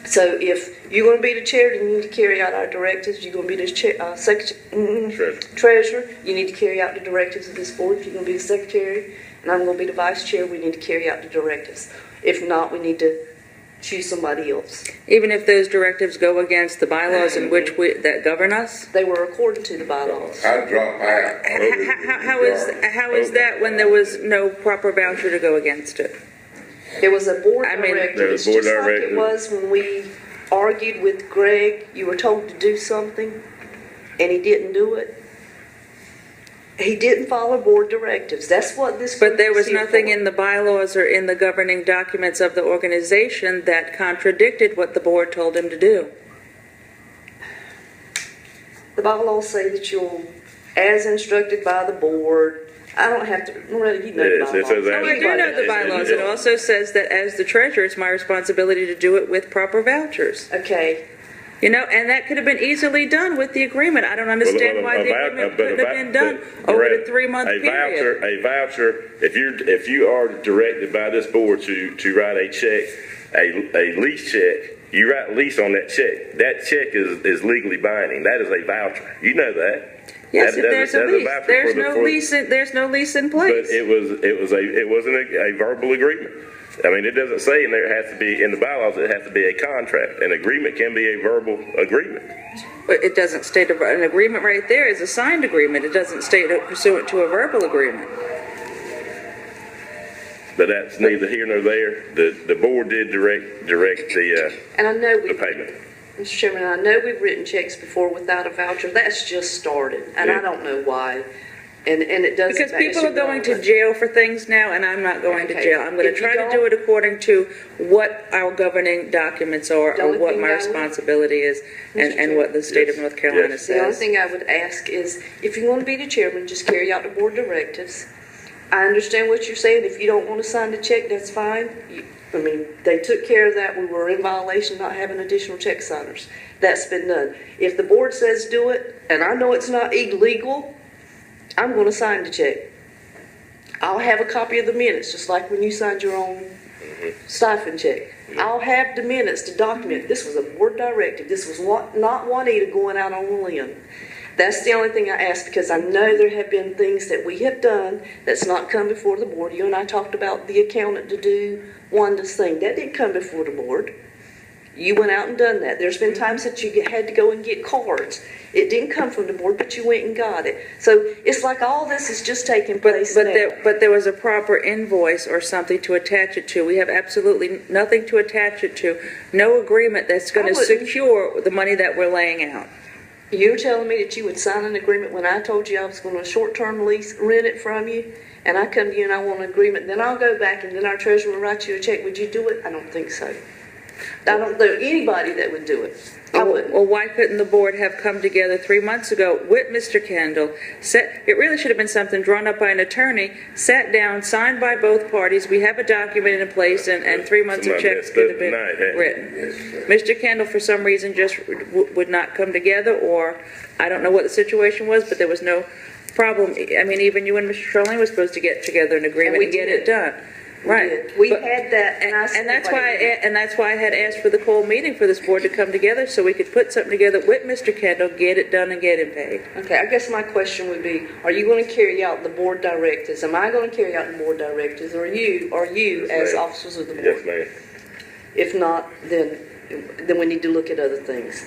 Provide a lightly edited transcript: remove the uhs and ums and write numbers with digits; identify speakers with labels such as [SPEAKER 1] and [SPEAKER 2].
[SPEAKER 1] So if you're going to be the chair, then you need to carry out our directives. You're going to be the treasurer, you need to carry out the directives of this board. If you're going to be the secretary, and I'm going to be the vice chair, we need to carry out the directives. If not, we need to choose somebody else.
[SPEAKER 2] Even if those directives go against the bylaws in which that govern us?
[SPEAKER 1] They were according to the bylaws.
[SPEAKER 3] I'd drop out.
[SPEAKER 2] How is that when there was no proper voucher to go against it?
[SPEAKER 1] There was a board directive. It's just like it was when we argued with Greg. You were told to do something, and he didn't do it. He didn't follow board directives. That's what this.
[SPEAKER 2] But there was nothing in the bylaws or in the governing documents of the organization that contradicted what the board told him to do.
[SPEAKER 1] The bylaws say that you're as instructed by the board. I don't have to, really, you know the bylaws.
[SPEAKER 2] I do know the bylaws. It also says that as the treasurer, it's my responsibility to do it with proper vouchers.
[SPEAKER 1] Okay.
[SPEAKER 2] You know, and that could have been easily done with the agreement. I don't understand why the agreement couldn't have been done over the 3-month period.
[SPEAKER 4] A voucher, if you are directed by this board to write a check, a lease check, you write lease on that check. That check is legally binding. That is a voucher. You know that.
[SPEAKER 2] Yes, if there's a lease, there's no lease in place.
[SPEAKER 4] But it wasn't a verbal agreement. I mean, it doesn't say in there it has to be in the bylaws. It has to be a contract. An agreement can be a verbal agreement.
[SPEAKER 2] But it doesn't state an agreement right there is a signed agreement. It doesn't state pursuant to a verbal agreement.
[SPEAKER 4] But that's neither here nor there. The board did direct the
[SPEAKER 1] and I know
[SPEAKER 4] the payment.
[SPEAKER 1] Mr. Chairman, I know we've written checks before without a voucher. That's just started, and I don't know why. And it doesn't.
[SPEAKER 2] Because people are going to jail for things now, and I'm not going to jail. I'm going to try to do it according to what our governing documents are, or what my responsibility is, and what the state of North Carolina says.
[SPEAKER 1] The only thing I would ask is, if you want to be the chairman, just carry out the board directives. I understand what you're saying. If you don't want to sign the check, that's fine. I mean, they took care of that. We were in violation not having additional check signers. That's been done. If the board says do it, and I know it's not illegal, I'm going to sign the check. I'll have a copy of the minutes, just like when you signed your own stipend check. I'll have the minutes to document this was a board directive. This was not Juanita going out on a limb. That's the only thing I ask, because I know there have been things that we have done that's not come before the board. You and I talked about the accountant to do Wanda's thing. That didn't come before the board. You went out and done that. There's been times that you had to go and get cards. It didn't come from the board, but you went and got it. So it's like all this is just taking place
[SPEAKER 2] but there was a proper invoice or something to attach it to. We have absolutely nothing to attach it to. No agreement that's going to secure the money that we're laying out.
[SPEAKER 1] You're telling me that you would sign an agreement when I told you I was going to short-term lease, rent it from you, and I come to you and I want an agreement, then I'll go back and then our treasurer will write you a check. Would you do it? I don't think so. I don't know anybody that would do it. I wouldn't.
[SPEAKER 2] Well, why couldn't the board have come together 3 months ago with Mr. Kendall? It really should have been something drawn up by an attorney, sat down, signed by both parties. We have a document in place, and 3 months of checks could have been written. Mr. Kendall, for some reason, just would not come together, or I don't know what the situation was, but there was no problem. I mean, even you and Mr. Charlene were supposed to get together an agreement and get it done. Right.
[SPEAKER 1] We had that,
[SPEAKER 2] and that's why I had asked for the call meeting for this board to come together so we could put something together with Mr. Kendall, get it done, and get him paid.
[SPEAKER 1] Okay, I guess my question would be: are you going to carry out the board directives? Am I going to carry out the board directives, or are you as officers of the board?
[SPEAKER 4] Yes, ma'am.
[SPEAKER 1] If not, then we need to look at other things.